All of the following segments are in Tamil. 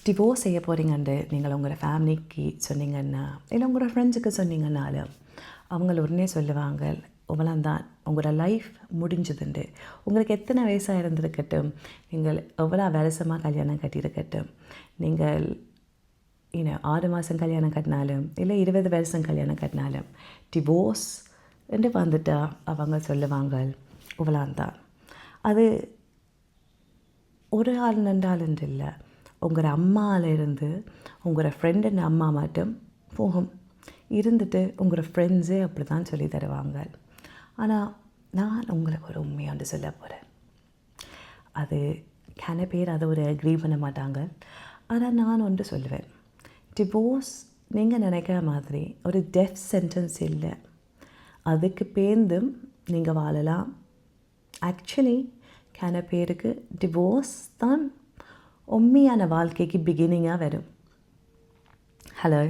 டிவோர்ஸ் செய்ய போகிறீங்கன்ட்டு நீங்கள் உங்களோட ஃபேமிலிக்கு சொன்னீங்கன்னா இல்லை உங்களோட ஃப்ரெண்ட்ஸுக்கு சொன்னீங்கன்னாலும் அவங்கள உடனே சொல்லுவாங்க, இவ்வளோந்தான் உங்களோட லைஃப் முடிஞ்சதுண்டு. உங்களுக்கு எத்தனை வயசாக இருந்திருக்கட்டும், நீங்கள் எவ்வளோ வருஷமாக கல்யாணம் கட்டியிருக்கட்டும், நீங்கள் 6 மாதம் கல்யாணம் கட்டினாலும் இல்லை 20 வருஷம் கல்யாணம் கட்டினாலும் டிவோர்ஸ் என்று வந்துட்டா அவங்க சொல்லுவாங்க, இவ்வளோந்தான். அது ஒரு ஆள் நன்றாலும் இல்லை, உங்களோட அம்மாவிலேருந்து உங்களோட ஃப்ரெண்டுன்னு அம்மா மட்டும் போகும் இருந்துட்டு உங்களோட ஃப்ரெண்ட்ஸே அப்படி தான் சொல்லி தருவாங்க. ஆனால் நான் உங்களுக்கு ஒரு உண்மையாண்டு சொல்ல போகிறேன். அது கன பேர் அதை ஒரு அக்ரி பண்ண மாட்டாங்க. ஆனால் நான் ஒன்று சொல்லுவேன், டிவோர்ஸ் நீங்கள் நினைக்கிற மாதிரி ஒரு டெத் சென்டென்ஸ் இல்லை. அதுக்கு பேர்ந்தும் நீங்கள் வாழலாம். ஆக்சுவலி கன பேருக்கு டிவோர்ஸ் தான் உண்மையான வாழ்க்கைக்கு பிகினிங்காக வரும். ஹலோ,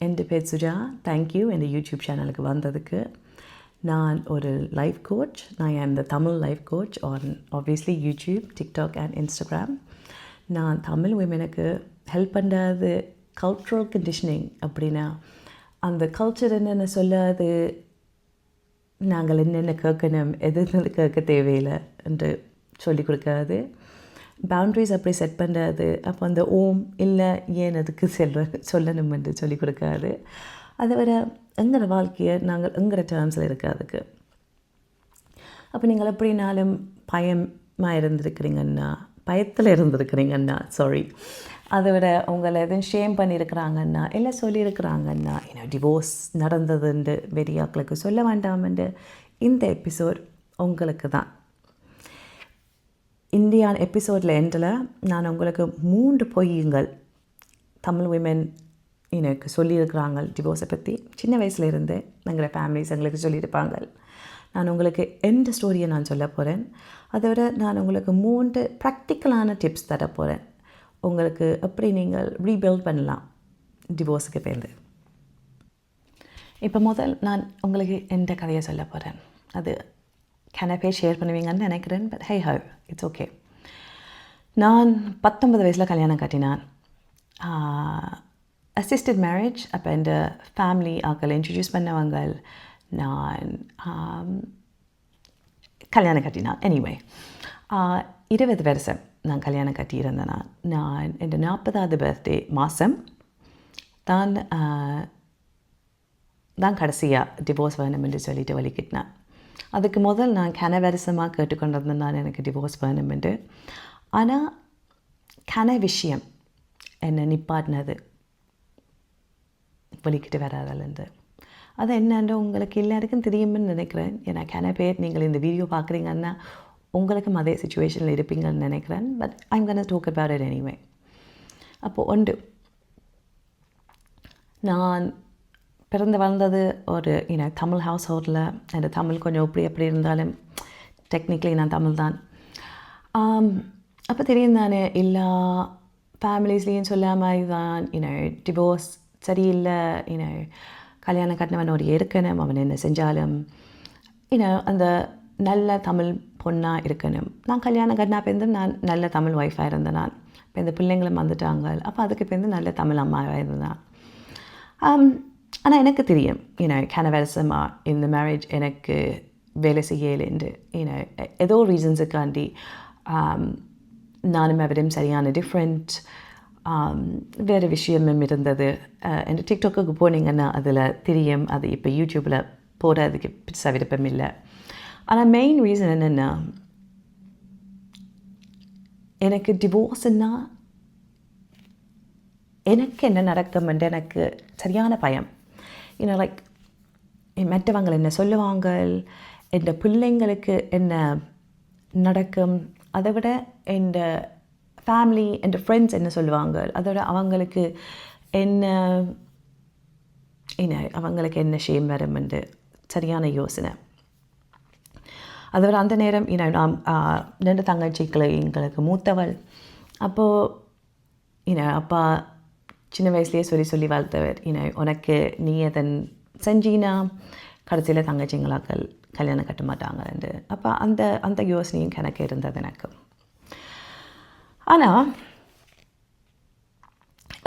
என் பேர் சுஜா. தேங்க்யூ இந்த யூடியூப் சேனலுக்கு வந்ததுக்கு. நான் ஒரு லைஃப் கோச். நான் இந்த Tamil life coach on obviously YouTube, TikTok and Instagram. நான் தமிழ் விமனுக்கு ஹெல்ப் பண்ணுறது கல்ச்சுரல் கண்டிஷனிங். அப்படின்னா அந்த கல்ச்சர் என்னென்ன சொல்லாது, நாங்கள் என்னென்ன கேட்கணும், எது கேட்க தேவையில்லை என்று சொல்லிக் கொடுக்காது. பவுண்ட்ரிஸ் அப்படி செட் பண்ணுறது. அப்போ அந்த ஓம் இல்லை ஏன் அதுக்கு சொல்லணும் என்று சொல்லிக் கொடுக்காது. அதை விட எங்களோட வாழ்க்கையை நாங்கள் எங்களோட டேர்ம்ஸில் இருக்காதுக்கு. அப்போ நீங்கள் எப்படினாலும் பயத்தில் இருந்திருக்கிறீங்கன்னா அதை விட உங்களை எதுவும் ஷேம் பண்ணியிருக்கிறாங்கன்னா இல்லை சொல்லியிருக்கிறாங்கன்னா டிவோர்ஸ் நடந்ததுண்டு வெளியாக்களுக்கு சொல்ல வேண்டாம்ண்டு இந்த எபிசோட் உங்களுக்கு தான். இந்தியா எபிசோடில் எண்டில் நான் உங்களுக்கு 3 பொய்யுங்கள் தமிழ் விமென் எனக்கு சொல்லியிருக்கிறாங்க டிவோர்ஸை பற்றி. சின்ன வயசுலேருந்து எங்களோட ஃபேமிலிஸ் எங்களுக்கு சொல்லியிருப்பாங்க. நான் உங்களுக்கு எந்த ஸ்டோரியை நான் சொல்ல போகிறேன். அதை விட நான் உங்களுக்கு 3 ப்ராக்டிக்கலான டிப்ஸ் தர போகிறேன். உங்களுக்கு எப்படி நீங்கள் ரீபில்ட் பண்ணலாம் டிவோர்ஸுக்கு பேர்ந்து. இப்போ முதல் நான் உங்களுக்கு எந்த கதையை சொல்ல போகிறேன். அது கனப்பே ஷேர் பண்ணுவீங்கன்னு நினைக்கிறேன். பட் ஹோ, இட்ஸ் ஓகே. நான் 19 வயசில் கல்யாணம் கட்டினான். Assisted marriage. அப்போ இந்த ஃபேமிலி ஆக்களை இன்ட்ரடியூஸ் பண்ணவங்க நான் கல்யாணம் கட்டினான். எனிவே 20 வருஷம் நான் கல்யாணம் கட்டியிருந்தேன். நான் இந்த 40வது பர்த்டே மாதம் தான் கடைசியாக டிவோர்ஸ் வேணும் என்று சொல்லிட்டு வலிக்கிட்டேன். அதுக்கு முதல் நான் கன வருஷமாக கேட்டுக்கொண்டிருந்தேன் நான் எனக்கு டிவோர்ஸ் வேணும் என்று. ஆனால் கன விஷயம் என்னை நிப்பாட்டினது வலிக்கிட்டு வராதலேருந்து. அது என்னென்று உங்களுக்கு எல்லாருக்கும் தெரியும்னு நினைக்கிறேன். ஏன்னா கன பேர் நீங்கள் இந்த வீடியோ பார்க்குறீங்கன்னா உங்களுக்கும் அதே சுச்சுவேஷனில் இருப்பீங்கன்னு நினைக்கிறேன். But I'm gonna talk about it anyway. அப்போது ஒன்று, நான் பிறந்து வளர்ந்தது ஒரு தமிழ் ஹவுஸ் ஹோல்டில். அந்த தமிழ் கொஞ்சம் எப்படி இருந்தாலும் டெக்னிக்கலி நான் தமிழ் தான். அப்போ தெரியும் தானே, எல்லா ஃபேமிலிஸ்லேயும் சொல்ல மாதிரி தான் டிவோர்ஸ் சரியில்லை, கல்யாணம் கட்டினவன் ஒரு இருக்கணும், அவன் என்ன செஞ்சாலும் அந்த நல்ல தமிழ் பொண்ணாக இருக்கணும். நான் கல்யாணம் கட்டினா பேருந்து நான் நல்ல தமிழ் ஒய்ஃபாக இருந்தேன். நான் இப்போ இந்த பிள்ளைங்களும் வந்துட்டாங்க. அப்போ அதுக்கு பேருந்து நல்ல தமிழ் அம்மாவாக இருந்தேன். ஆனால் எனக்கு தெரியும் கன வருஷமாக இந்த மேரேஜ் எனக்கு வேலை செய்யலைண்டு. ஏதோ ரீசன்ஸுக்காண்டி நானும் அவரும் சரியான டிஃப்ரெண்ட் வேறு விஷயமும் இருந்தது. இந்த டிக்டாக்கு போனீங்கன்னா அதில் தெரியும். அது இப்போ யூடியூப்பில் போடுறதுக்கு பெருசாக விருப்பம் இல்லை. ஆனால் மெயின் ரீசன் என்னென்னா, எனக்கு டிவோர்ஸ்ன்னா எனக்கு என்ன நடக்கும்ன்ட்டு எனக்கு சரியான பயம். லைக் மற்றவங்க என்ன சொல்லுவாங்க, என் பிள்ளைங்களுக்கு என்ன நடக்கும், அதை விட என் ஃபேமிலி என் ஃப்ரெண்ட்ஸ் என்ன சொல்லுவாங்க, அதோட அவங்களுக்கு அவங்களுக்கு என்ன ஷேம் வரும்ன்ட்டு சரியான யோசனை. அதோட அந்த நேரம் நான் 2 தங்கச்சிகளை எங்களுக்கு மூத்தவள். அப்போது அப்பா சின்ன வயசுலேயே சொல்லி வளர்த்தவர், உனக்கு நீ அதன் செஞ்சினா கடைசியில் தங்கச்சிங்களாக்கள் கல்யாணம் கட்ட மாட்டாங்கன்னு. அப்போ அந்த யோசனையும் எனக்கு இருந்தது எனக்கு. ஆனால்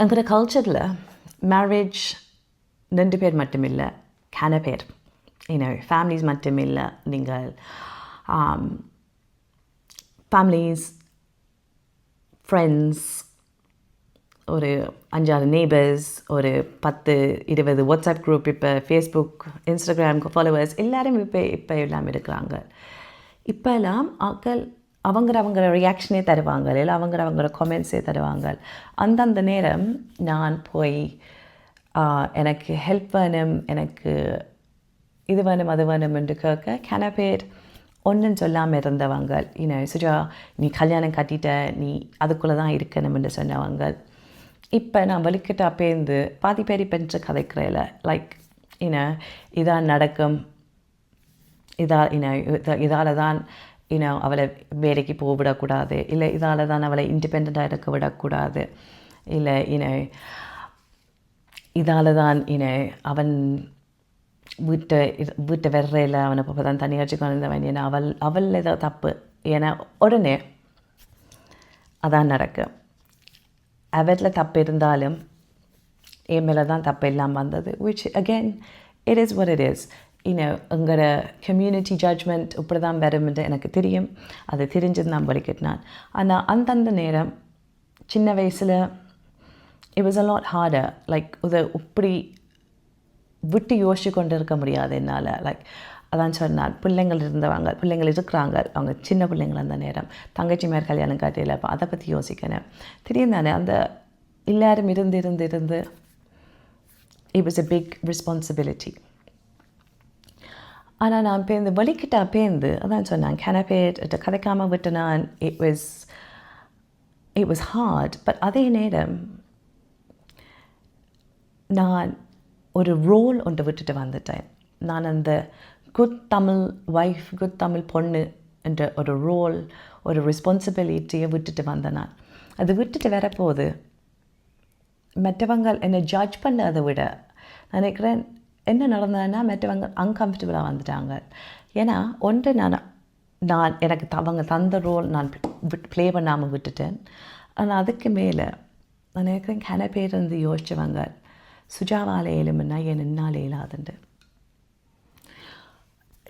எங்களோட கல்ச்சரில் மேரேஜ் 2 பேர் மட்டுமில்லை, கன பேர், ஃபேமிலிஸ் மட்டுமில்லை. நீங்கள் ஃபேமிலிஸ், ஃப்ரெண்ட்ஸ், ஒரு 5-6 நெய்பர்ஸ், ஒரு 10-20 வாட்ஸ்அப் குரூப், இப்போ ஃபேஸ்புக், இன்ஸ்டாகிராம் ஃபாலோவர்ஸ் எல்லாரும் இப்போ எல்லாம் இருக்கிறாங்க. இப்போ எல்லாம் ஆக்கள் அவங்க ரியாக்ஷனே தருவாங்க, இல்லை அவங்க கமெண்ட்ஸே தருவாங்க. அந்தந்த நேரம் நான் போய் எனக்கு ஹெல்ப் வேணும், எனக்கு இது வேணும் அது வேணும் என்று கேட்க கன பேர் ஒன்றும் சொல்லாமல் இருந்தவங்க. சுஜா நீ கல்யாணம் கட்டிட்ட, நீ அதுக்குள்ளே தான் இருக்கணும் என்று சொன்னவங்க. இப்போ நான் வலிக்கிட்ட அப்பேந்து பாதி பேர் இப்போ கதைக்கிறேல, லைக் இதான் நடக்கும், இதால் தான் அவளை வேலைக்கு போக விடக்கூடாது, இல்லை இதால் தான் அவளை இண்டிபெண்ட்டாக இருக்க விடக்கூடாது, இல்லை இதால் தான் அவன் வீட்டை வெறையில் அவனை இப்போ தான் தண்ணி அடிச்சு கொண்டிருந்தவன், ஏன்னா அவள் ஏதோ தப்பு, ஏன்னா உடனே அதான் நடக்கும். அவரில் தப்பு இருந்தாலும் என் மேலே தான் தப்பு இல்லாமல் வந்தது. Which again it is what it is. எங்களோட கம்யூனிட்டி ஜட்ஜ்மெண்ட் இப்படி தான் வரும்ன்ட்டு எனக்கு தெரியும். அது தெரிஞ்சது நான் வலிக்கிட்டினான். ஆனால் அந்தந்த நேரம் சின்ன வயசில் it was a lot harder. Like இப்படி விட்டு யோசிச்சு கொண்டு இருக்க முடியாது என்னால். லைக் அதான் சொன்னான், பிள்ளைங்கள் இருக்கிறாங்க, அவங்க சின்ன பிள்ளைங்கள் அந்த நேரம், தங்கச்சி மேலே கல்யாணம் காட்டியில், அப்போ அதை பற்றி யோசிக்கணும். தெரியும் தானே, அந்த எல்லாரும் இருந்து it was a big responsibility. ஆனால் நான் பேருந்து வலிக்கிட்டா பேருந்து அதான் சொன்னான், கனப்பேட் கதைக்காமல் விட்டு நான் இட் வாஸ் ஹார்ட். பட் அதே நேரம் நான் ஒரு ரோல் ஒன்று விட்டுட்டு வந்துட்டேன். நான் அந்த good Tamil wife, good Tamil பொண்ணு என்ற ஒரு ரோல், ஒரு ரெஸ்பான்சிபிலிட்டியை விட்டுட்டு வந்தேன். நான் அது விட்டுட்டு வரப்போது மற்றவங்க என்னை ஜட்ஜ் பண்ணதை விட நினைக்கிறேன் என்ன நடந்ததுன்னா, மற்றவங்க அன்கம்ஃபர்டபுளாக வந்துட்டாங்க. ஏன்னா ஒன்று நான் எனக்கு அவங்க தந்த ரோல் நான் ப்ளே பண்ணாமல் விட்டுட்டேன். ஆனால் அதுக்கு மேலே நான் நினைக்கிறேன் கன பேர் இருந்து யோசிச்சவங்க சுஜாவால் ஏழுமுன்னா ஏன் என்னால் இயலாதுண்டு.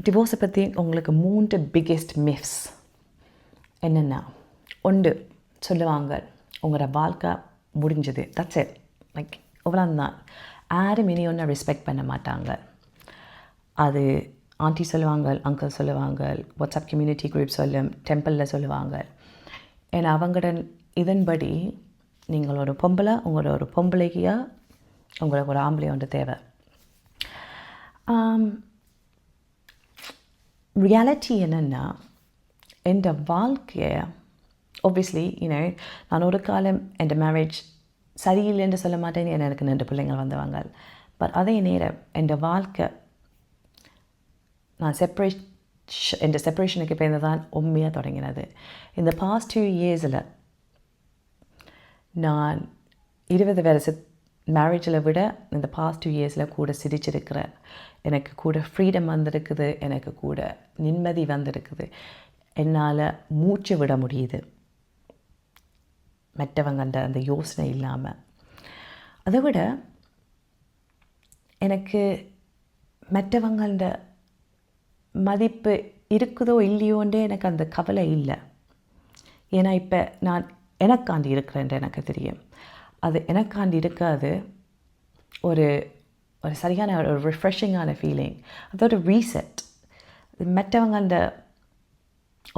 டிவோர்ஸை பற்றி உங்களுக்கு 3 பிக்கெஸ்ட் மித்ஸ் என்னென்னா, ஒன்று சொல்லுவாங்க உங்களோட வாழ்க்கை முடிஞ்சது, தட்ஸ் இட், லைக் இவ்வளோந்தான், யாரும் இனி ஒன்றை ரெஸ்பெக்ட் பண்ண மாட்டாங்க. அது ஆண்டி சொல்லுவாங்க, அங்கிள் சொல்லுவாங்க, வாட்ஸ்அப் கம்யூனிட்டி குரூப் சொல்லும், டெம்பிளில் சொல்லுவாங்க. ஏன்னா அவங்களோட இதன்படி நீங்கள் ஒரு பொம்பளை, உங்களோட ஒரு பொம்பளைக்கியா உங்களுக்கு ஒரு ஆம்பளை ஒன்று தேவை. ரியாலிட்டி என்னென்னா, என் வாழ்க்கையை ஒப்வியஸ்லி நான் ஒரு காலம் என் மேரேஜ் சரியில்லைன்னு சொல்ல மாட்டேன், ஏன்னா எனக்கு 2 பிள்ளைங்கள் வந்தவங்க. பட் அதே நேரம் என் வாழ்க்கை நான் என் செப்பரேஷனுக்கு பேர்ந்து தான் உண்மையாக தொடங்கினது. இந்த பாஸ்ட் 2 இயர்ஸில் நான் 20 வருஷ மேரேஜில் விட இந்த பாஸ்ட் 2 இயர்ஸில் கூட சிரிச்சிருக்கிறேன். எனக்கு கூட ஃப்ரீடம் வந்திருக்குது, எனக்கு கூட நிம்மதி வந்திருக்குது, என்னால் மூச்சு விட முடியுது மற்றவங்கள்ட அந்த யோசனை இல்லாமல். அதை விட எனக்கு மற்றவங்கள்ட மதிப்பு இருக்குதோ இல்லையோன்றே எனக்கு அந்த கவலை இல்லை. ஏன்னா இப்போ நான் எனக்காண்டி இருக்கிறேன்ட்டு எனக்கு தெரியும். அது எனக்காண்டி இருக்காது, ஒரு ஒரு சரியான ஒரு ரிஃப்ரெஷிங்கான ஃபீலிங், அதோட ரீசெட். மற்றவங்கள்ட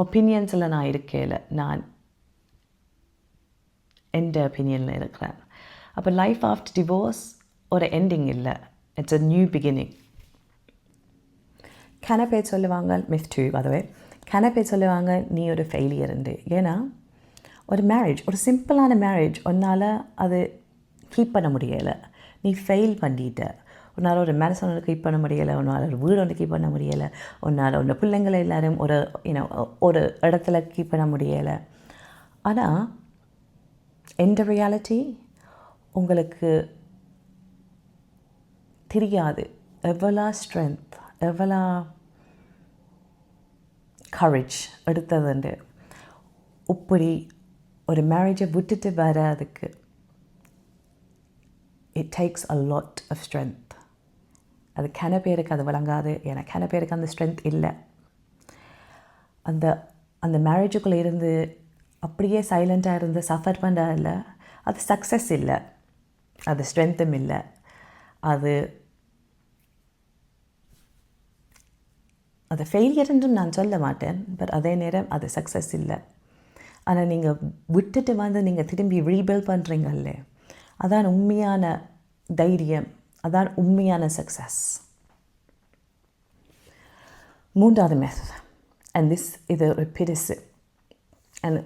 ஒப்பீனியன்ஸில் நான் இருக்கையில் நான் எந்த ஒப்பீனியனில் இருக்கிறேன். அப்போ லைஃப் ஆஃப்டர் டிவோர்ஸ் ஒரு எண்டிங் இல்லை, இட்ஸ் அ நியூ பிகினிங். கனப்பேர் சொல்லுவாங்க, மிஸ் 2 அதுவே கனப்பேர் சொல்லுவாங்க நீ ஒரு ஃபெயிலியர்ண்டு. ஏன்னா ஒரு மேரேஜ், ஒரு சிம்பிளான மேரேஜ் உன்னால் அது கீப் பண்ண முடியலை, நீ ஃபெயில் பண்ணிட்ட. உன்னால் ஒரு மேரேஜ் ஒன்று கீப் பண்ண முடியலை, உன்னால் ஒரு வீடு ஒன்று கீப் பண்ண முடியலை, உன்னால் உன்னை பிள்ளைங்களை எல்லோரும் ஒரு இடத்துல கீப் பண்ண முடியலை. ஆனால் எந்த ரியாலிட்டி உங்களுக்கு தெரியாது, எவ்வளோ ஸ்ட்ரென்த், எவ்வளோ கரேஜ் எடுத்ததுண்டு. இப்படி ஒரு மேரேஜை விட்டுட்டு வராதுக்கு it takes a lot of strength. அது கன பேருக்கு அது விளங்காது. ஏன்னா கன பேருக்கு அந்த ஸ்ட்ரென்த் இல்லை. அந்த அந்த மேரேஜுக்குள்ளே இருந்து அப்படியே சைலண்ட்டாக இருந்து சஃபர் பண்ணுறா இல்லை, அது சக்ஸஸ் இல்லை, அது ஸ்ட்ரென்த்தும் இல்லை, அது அது ஃபெயிலியர்ன்றும் நான் சொல்ல மாட்டேன். பட் அதே நேரம் அது சக்ஸஸ் இல்லை. ஆனால் நீங்கள் விட்டுட்டு வந்து நீங்கள் திரும்பி ரீபில்ட் பண்ணுறீங்கல்ல, அதான் உண்மையான தைரியம், அதான் உண்மையான சக்ஸஸ். மூன்றாவது மெத்தட், அண்ட் இது ஒரு பெருசு. அண்ட்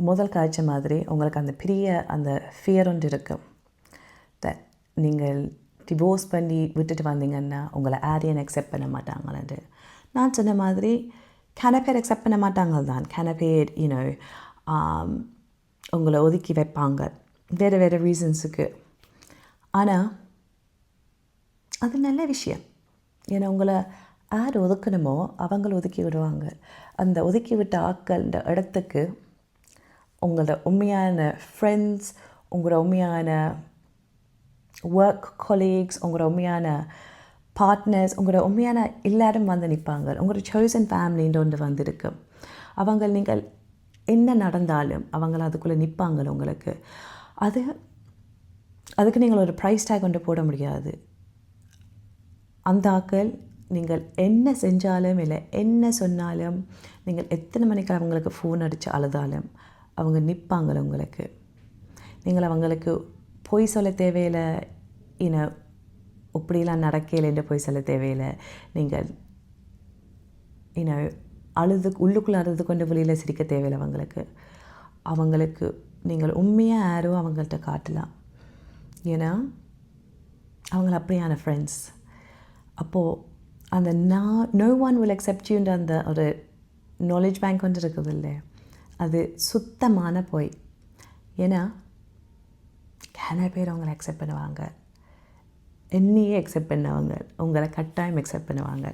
முதல் காய்ச்ச மாதிரி உங்களுக்கு அந்த பெரிய அந்த ஃபியர் ஒன்று இருக்கும். தட் நீங்கள் டிவோர்ஸ் பண்ணி விட்டுட்டு வந்தீங்கன்னா உங்களை யாரையும் அக்செப்ட் பண்ண மாட்டாங்கன்னு. நான் சொன்ன மாதிரி கன பேர் அக்செப்ட் பண்ண மாட்டாங்க தான். கன பேர் உங்களை ஒதுக்கி வைப்பாங்க வேறு வேறு ரீசன்ஸுக்கு. ஆனால் அது நல்ல விஷயம். ஏன்னா உங்களை யார் ஒதுக்கணுமோ அவங்கள ஒதுக்கி விடுவாங்க. அந்த ஒதுக்கி விட்ட ஆட்கள்ன்ற இடத்துக்கு உங்களோட உண்மையான ஃப்ரெண்ட்ஸ், உங்களோட உண்மையான ஒர்க் கொலீக்ஸ், உங்களோட உண்மையான பார்ட்னர்ஸ், உங்களோட உண்மையான எல்லாரும் வந்து நிற்பாங்க. உங்களோட சோசன் ஃபேமிலின்ற ஒன்று வந்திருக்கு. அவங்க நீங்கள் என்ன நடந்தாலும் அவங்கள அதுக்குள்ளே நிற்பாங்க உங்களுக்கு. அதுக்கு நீங்கள் ஒரு ப்ரைஸ் டேக் கொண்டு போட முடியாது. அந்த ஆக்கள் நீங்கள் என்ன செஞ்சாலும் இல்லை என்ன சொன்னாலும், நீங்கள் எத்தனை மணிக்கு அவங்களுக்கு ஃபோன் அடித்து அழுதாலும் அவங்க நிற்பாங்க உங்களுக்கு. நீங்கள் அவங்களுக்கு பொய் சொல்ல தேவையில்லை, இப்படிலாம் நடக்கலைன்னு பொய் சொல்ல தேவையில்லை. நீங்கள் உள்ளுக்குள்ளே அழுது கொண்டு வெளியில் சிரிக்க தேவையில்லை அவங்களுக்கு நீங்கள் உண்மையாக யாரோ அவங்கள்ட்ட காட்டலாம். ஏன்னா அவங்கள அப்படியான ஃப்ரெண்ட்ஸ். அப்போது அந்த நோ ஒன் வில் அக்செப்ட் யூன்ற அந்த ஒரு நாலேஜ் பேங்க் வந்து இருக்குது இல்லை, அது சுத்தமான பொய். ஏன்னா கன பேர் அவங்களை அக்செப்ட் பண்ணுவாங்க, என்னையே அக்செப்ட் பண்ணவங்க உங்களை கட்டாயம் அக்செப்ட் பண்ணுவாங்க.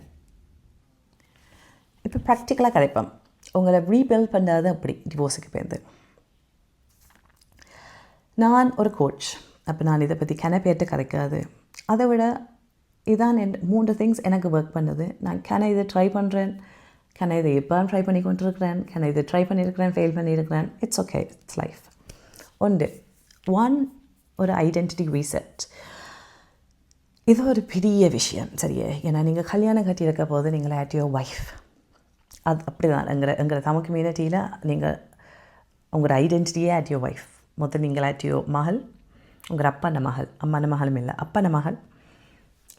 இப்போ ப்ராக்டிக்கலாக கிடைப்போம். உங்களை ரீபில்ட் பண்ணாது அப்படி டிவோர்ஸுக்கு போயிருந்து. நான் ஒரு கோச். அப்போ நான் இதை பற்றி கன பேர்ட்டு கிடைக்காது. அதை விட இதான் 3 திங்ஸ் எனக்கு ஒர்க் பண்ணுது. நான் இதை ட்ரை பண்ணுறேன், இதை எப்போ ட்ரை பண்ணி கொண்டிருக்கிறேன், இதை ட்ரை பண்ணியிருக்கிறேன், ஃபெயில் பண்ணியிருக்கிறேன். It's okay, it's life. One ஒரு ஐடென்டிட்டி ரீசெட். இது ஒரு பெரிய விஷயம், சரியே. ஏன்னா நீங்கள் கல்யாணம் கட்டியிருக்க போது நீங்கள் ஆட் யுவர் ஒய்ஃப். அது அப்படி தான் எங்கிற தமிழ் கம்யூனிட்டியில் நீங்கள் உங்களோட ஐடென்டிட்டியே ஆட் யுவர் ஒய்ஃப். மொத்தம் நீங்கள் ஆட் யுவர் மகள், உங்கள் அப்பான மகள், அம்மான மகளும் இல்லை, அப்பான மகள்.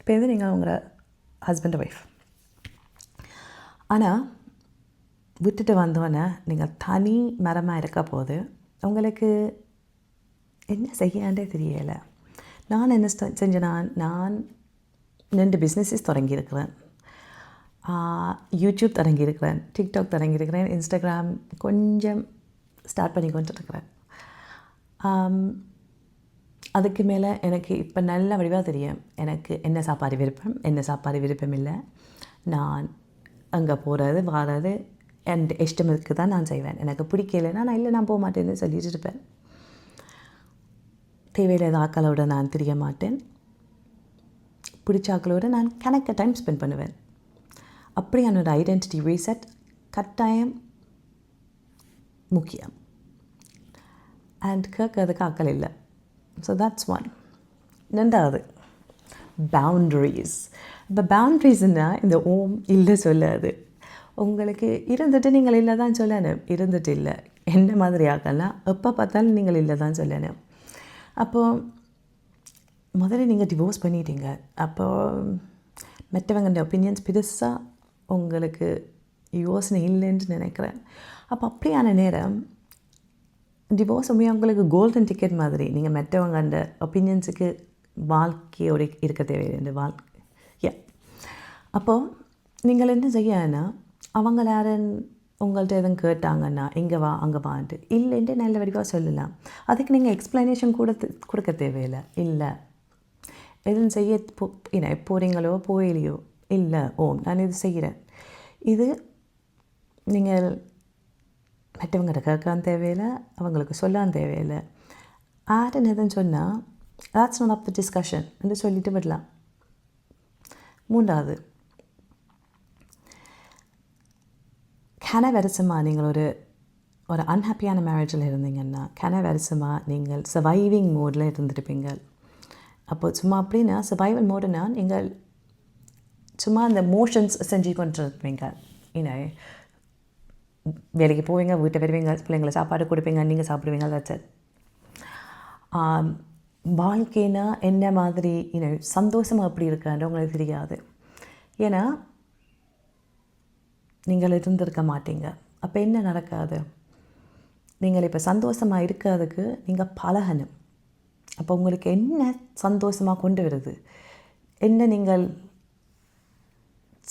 இப்போ இது நீங்கள் உங்களோட ஹஸ்பண்ட் ஒய்ஃப். ஆனால் விட்டுட்டு வந்தோன்னே நீங்கள் தனி மரமாக இருக்க போது உங்களுக்கு என்ன செய்யாண்டே தெரியலை. நான் என்ன செஞ்சேன்னா, நான் 2 பிஸ்னஸஸ் தொடங்கியிருக்கிறேன். யூடியூப் தொடங்கியிருக்கிறேன், டிக்டாக் தொடங்கியிருக்கிறேன், இன்ஸ்டாகிராம் கொஞ்சம் ஸ்டார்ட் பண்ணி கொண்டுருக்கிறேன். அதுக்கு மேலே எனக்கு இப்போ நல்ல வடிவாக தெரியும் எனக்கு என்ன சாப்பாடு விருப்பம், என்ன சாப்பாடு விருப்பம் இல்லை. நான் அங்கே போகிறது வர்றது என் இஷ்டமுக்கு தான் நான் செய்வேன். எனக்கு பிடிக்கலைன்னா நான் போக மாட்டேன்னு சொல்லிட்டு இருப்பேன். தேவையில்லாத ஆக்களோடு நான் தெரிய மாட்டேன். பிடிச்ச ஆக்களோடு நான் கணக்க டைம் ஸ்பெண்ட் பண்ணுவேன். அப்படியான ஒரு ஐடென்டிட்டி ரீசெட் கட்டாயம் முக்கியம். அண்ட் கேட்கறதுக்கு ஆக்கள் இல்லை. So that's one. 2வது பவுண்ட்ரிஸ். இப்போ பவுண்ட்ரிஸ்னால் இந்த ஓம் இல்லை சொல்லாது. உங்களுக்கு இருந்துட்டு நீங்கள் இல்லை தான் சொல்லணும். இருந்துட்டு இல்லை என்ன மாதிரி ஆக்கலாம், எப்போ பார்த்தாலும் நீங்கள் இல்லை தான் சொல்லணும். அப்போது முதல்ல நீங்கள் டிவோர்ஸ் பண்ணிட்டீங்க. அப்போது மற்றவங்க ஒப்பீனியன்ஸ் பெருசாக உங்களுக்கு யோசனை இல்லைன்னு நினைக்கிறேன். அப்போ அப்படியான நேரம் டிவோர்ஸ் உங்களுக்கு கோல்டன் டிக்கெட் மாதிரி. நீங்கள் மற்றவங்க அந்த ஒப்பீனியன்ஸுக்கு வாழ்க்கையோடு இருக்க தேவையில்லை. அப்போது நீங்கள் என்ன செய்யனா, அவங்க யாரும் உங்கள்கிட்ட எதுவும் கேட்டாங்கன்னா இங்கே வா அங்கே வான்ட்டு இல்லைன்ட்டு நல்ல வடிவாக சொல்லலாம். அதுக்கு நீங்கள் எக்ஸ்ப்ளனேஷன் கொடுக்க தேவையில்லை. இல்லை எதுவும் செய்ய போகிறீங்களோ போயிலையோ, இல்லை நான் இது செய்கிறேன். இது நீங்கள் மற்றவங்கிட்ட கேட்கான் தேவையில்லை, அவங்களுக்கு சொல்லான் தேவையில்லை. யாருன்னு எதுன்னு சொன்னால் that's not up for discussion என்று சொல்லிட்டு விடலாம். மூன்றாவது, கனவரிசமாக நீங்கள் ஒரு அன்ஹாப்பியான மேரேஜில் இருந்தீங்கன்னா, கனவரிசமாக நீங்கள் சர்வைவிங் மோடில் இருந்திருப்பீங்க. அப்போது சும்மா அப்படின்னா சர்வைவல் மோடுனா நீங்கள் சும்மா அந்த மோஷன்ஸ் செஞ்சு கொண்டு இருப்பீங்க. வேலைக்கு போவீங்க, வீட்டை வருவீங்க, பிள்ளைங்களை சாப்பாடு கொடுப்பீங்க, நீங்கள் சாப்பிடுவீங்க, that's it. வாழ்க்கைனா என்ன மாதிரி சந்தோஷமாக அப்படி இருக்கான்ற உங்களுக்கு தெரியாது. ஏன்னா நீங்கள் இருந்திருக்க மாட்டீங்க. அப்போ என்ன நடக்காது? நீங்கள் இப்போ சந்தோஷமாக இருக்கிறதுக்கு நீங்கள் பழகணும். அப்போ உங்களுக்கு என்ன சந்தோஷமாக கொண்டு வருது, என்ன நீங்கள்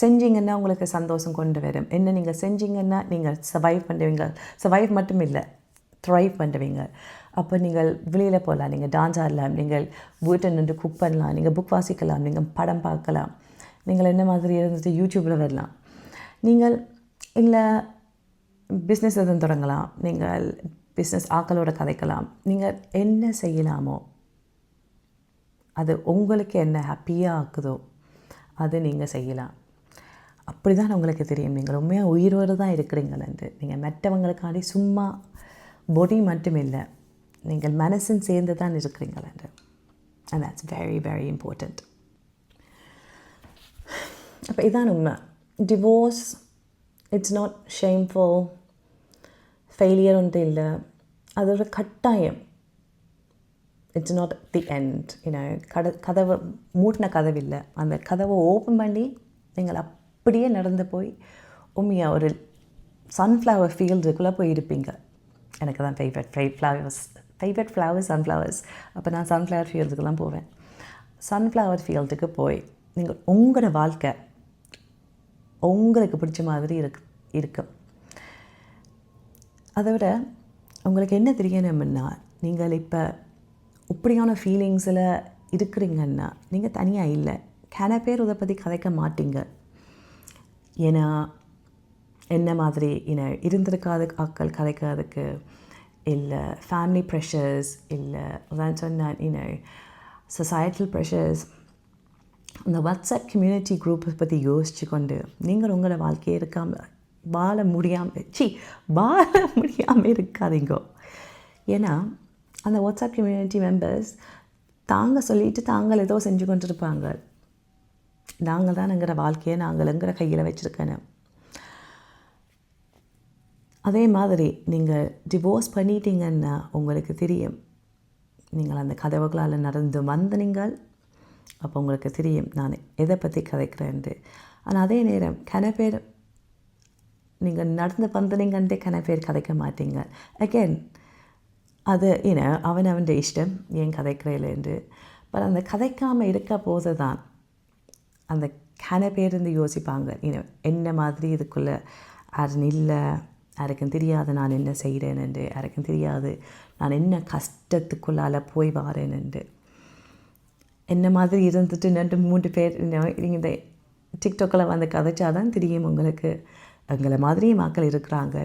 செஞ்சீங்கன்னா உங்களுக்கு சந்தோஷம் கொண்டு வரும், என்ன நீங்கள் செஞ்சீங்கன்னா நீங்கள் சர்வைவ் பண்ணுவீங்க. சர்வைவ் மட்டும் இல்லை, த்ரைவ் பண்ணுவீங்க. அப்போ நீங்கள் வெளியில் போகலாம், நீங்கள் டான்ஸ் ஆடலாம், நீங்கள் வீட்டை நின்று குக் பண்ணலாம், நீங்கள் புக் வாசிக்கலாம், நீங்கள் படம் பார்க்கலாம், நீங்கள் என்ன மாதிரி இருந்துட்டு யூடியூப்பில் வரலாம். நீங்கள் இல்லை பிஸ்னஸ் எதுவும் தொடங்கலாம், நீங்கள் பிஸ்னஸ் ஆக்களோட கதைக்கலாம், நீங்கள் என்ன செய்யலாமோ அது உங்களுக்கு என்ன ஹாப்பியாக ஆக்குதோ அது நீங்கள் செய்யலாம். அப்படி தான் உங்களுக்கு தெரியும் நீங்கள் உண்மையாக உயிரோடு தான் இருக்கிறீங்களென்று. நீங்கள் மற்றவங்களுக்காண்டி சும்மா பொடி மட்டும் இல்லை, நீங்கள் மனசும் சேர்ந்து தான் இருக்கிறீங்களென்று. And that's very very important. அப்போ இதான் உண்மை. Divorce it's not shameful, failure ஒன்று இல்லை, அது ஒரு கட்டாயம். It's not the end. கதவை மூட்டின கதவு இல்லை, அந்த கதவை ஓப்பன் பண்ணி நீங்கள் அப்படியே நடந்து போய் உண்மையாக ஒரு சன்ஃப்ளவர் ஃபீல்டுக்குள்ளே போய் இருப்பீங்க. எனக்கு தான் ஃபேவரட் ஃப்ளவர்ஸ் சன்ஃப்ளவர்ஸ். அப்போ நான் சன்ஃப்ளவர் ஃபீல்டுக்கெல்லாம் போவேன். சன்ஃப்ளவர் ஃபீல்டுக்கு போய் நீங்கள் உங்களோட வாழ்க்கை உங்களுக்கு பிடிச்ச மாதிரி இருக்கும். அதை விட உங்களுக்கு என்ன தெரியணும்னா, நீங்கள் இப்போ இப்படியான ஃபீலிங்ஸில் இருக்கிறீங்கன்னா நீங்கள் தனியாக இல்லை. பேர் இதை பற்றி கதைக்க மாட்டீங்க. ஏன்னா என்ன மாதிரி இருந்திருக்காத ஆட்கள் கதைக்கிறதுக்கு இல்லை, ஃபேமிலி ப்ரெஷர்ஸ் இல்லை, அதான் சொன்னேன் சொசைட்டல் ப்ரெஷர்ஸ். இந்த வாட்ஸ்அப் கம்யூனிட்டி குரூப்பை பற்றி யோசித்து கொண்டு நீங்கள் உங்களோட வாழ்க்கையை வாழ முடியாமல் இருக்காதீங்க. ஏன்னா அந்த வாட்ஸ்அப் கம்யூனிட்டி மெம்பர்ஸ் தாங்கள் ஏதோ செஞ்சு கொண்டு இருப்பாங்க. நாங்கள் தான் எங்கிற வாழ்க்கையை நாங்கள் எங்கிற கையில் வச்சுருக்கணும். அதே மாதிரி நீங்கள் டிவோர்ஸ் பண்ணிட்டீங்கன்னா உங்களுக்கு தெரியும், நீங்கள் அந்த கதவுகளால் நடந்து வந்த நீங்கள், அப்போ உங்களுக்கு தெரியும் நான் எதை பற்றி கதைக்கிறேன்ட்டு. ஆனால் அதே நேரம் பேர் நீங்கள் நடந்து வந்தனீங்கன்ட்டு பேர் கதைக்க மாட்டீங்க. அகெயின் அது அவன் இஷ்டம் ஏன் கதைக்கிறேன்ட்டு. பட் அந்த கதைக்காமல் இருக்க போது தான் அந்த பேர் இருந்து யோசிப்பாங்க, என்ன மாதிரி இதுக்குள்ளே யாரும் இல்லை, யாருக்கும் தெரியாது நான் என்ன செய்கிறேன்னு, யாருக்கும் தெரியாது நான் என்ன கஷ்டத்துக்குள்ளால் போய் வாரேன்னு. என்ன மாதிரி இருந்துட்டு 2-3 பேர் நீங்கள் இந்த டிக்டாக்கில் வந்து கதைச்சா தான் தெரியும் உங்களுக்கு. எங்களை மாதிரியும் மக்கள் இருக்கிறாங்க,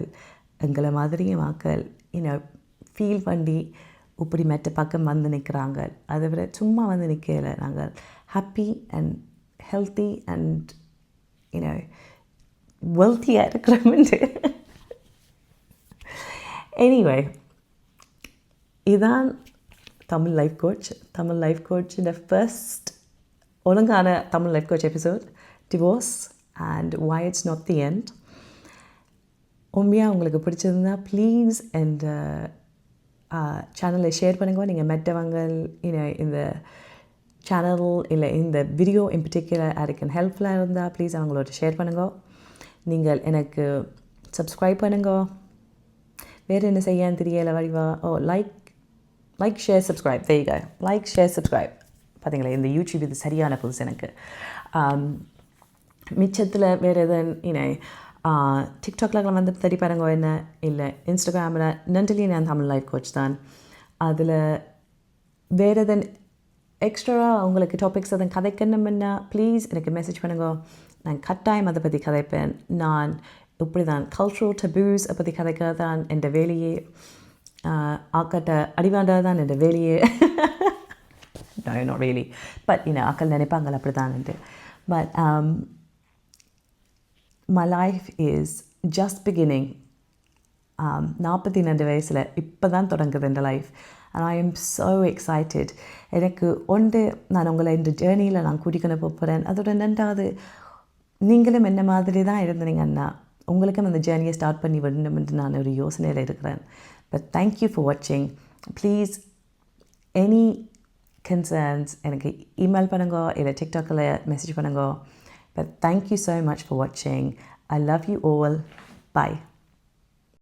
எங்களை மாதிரியும் மக்கள் ஃபீல் பண்ணி இப்படி மெட்ட பக்கம் வந்து நிற்கிறாங்க. அதை விட சும்மா வந்து நிற்கலை, நாங்கள் ஹாப்பி அண்ட் ஹெல்த்தி அண்ட் வெல்த்தியாக இருக்கிறோம்ட்டு. எனிவே, இதுதான் தமிழ் லைஃப் கோச் இந்த ஃபர்ஸ்ட் ஒழுங்கான Tamil life coach episode, divorce and why it's not the end. உண்மையாக உங்களுக்கு பிடிச்சிருந்தா ப்ளீஸ் இந்த சேனலை ஷேர் பண்ணுங்க. நீங்கள் மற்றவங்க இந்த சேனல் இல்லை இந்த வீடியோ இன் பர்டிகுலர் யாருக்கு ஹெல்ப்ஃபுல்லாக இருந்தால் ப்ளீஸ் அவங்களோட ஷேர் பண்ணுங்க. நீங்கள் எனக்கு சப்ஸ்கிரைப் பண்ணுங்க. வேறு என்ன செய்யான்னு தெரியலை வடிவா. Like share subscribe. there you go. Like share subscribe. பார்த்தீங்களா, இந்த யூடியூப் இது சரியான புதுசு எனக்கு. மிச்சத்தில் வேறு எதுவும் டிக்டாக்ல வந்து தேடி பாருங்க, என்ன இல்லை இன்ஸ்டாகிராமில் நன்றி நான் தமிழ் லைஃப் கோச் தான். அதில் வேறு எதன் எக்ஸ்ட்ரா உங்களுக்கு டாபிக்ஸ் எதுவும் கதைக்கணும்னா ப்ளீஸ் எனக்கு மெசேஜ் பண்ணுங்க. நான் கட்டாயம் அதை பற்றி கதைப்பேன். நான் இப்படி தான் கல்ச்சுரல் டபூஸ் பற்றி கதைக்கிறது தான் என் வேலையே. ஆக்கட்ட அடிவாண்டது தான் என் வேலையே. no, not really. But, அக்கள் நினைப்பாங்கள் அப்படி தான்ட்டு. But my life is just beginning. 42 வயசில் இப்போ தான் தொடங்குது இந்த life. And I am so excited. எனக்கு நான் உங்களை இந்த ஜேர்னியில் நான் கூட்டிக்கொண்டு போகிறேன். அதோட ரெண்டாவது, நீங்களும் என்ன மாதிரி தான் இருந்தீங்கன்னா உங்களுக்கும் அந்த ஜேர்னியை ஸ்டார்ட் பண்ணி விடணும் என்று நான் ஒரு யோசனையில் இருக்கிறேன். பட் தேங்க்யூ ஃபார் வாட்சிங். ப்ளீஸ் எனி கன்சர்ன்ஸ் எனக்கு இமெயில் பண்ணுங்க, இல்லை டிக்டாக்கில் மெசேஜ் பண்ணுங்க. But thank you so much for வாட்சிங். I love you all. Bye.